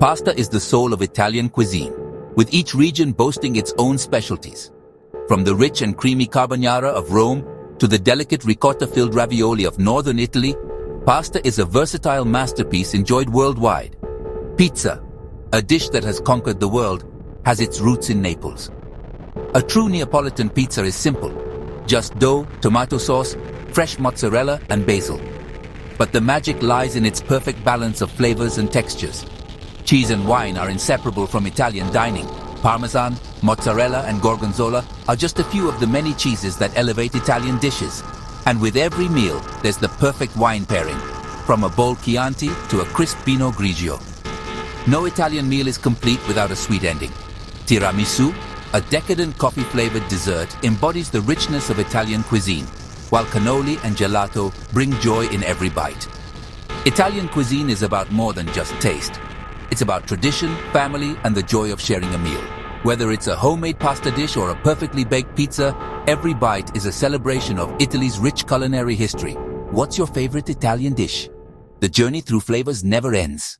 Pasta is the soul of Italian cuisine, with each region boasting its own specialties. From the rich and creamy carbonara of Rome to the delicate ricotta-filled ravioli of northern Italy, pasta is a versatile masterpiece enjoyed worldwide. Pizza, a dish that has conquered the world, has its roots in Naples. A true Neapolitan pizza is simple. Just dough, tomato sauce, fresh mozzarella, and basil. But the magic lies in its perfect balance of flavors and textures. Cheese and wine are inseparable from Italian dining. Parmesan, mozzarella, and gorgonzola are just a few of the many cheeses that elevate Italian dishes. And with every meal, there's the perfect wine pairing, from a bold Chianti to a crisp Pinot Grigio. No Italian meal is complete without a sweet ending. Tiramisu, a decadent coffee-flavored dessert, embodies the richness of Italian cuisine, while cannoli and gelato bring joy in every bite. Italian cuisine is about more than just taste. It's about tradition, family, and the joy of sharing a meal. Whether it's a homemade pasta dish or a perfectly baked pizza, every bite is a celebration of Italy's rich culinary history. What's your favorite Italian dish? The journey through flavors never ends.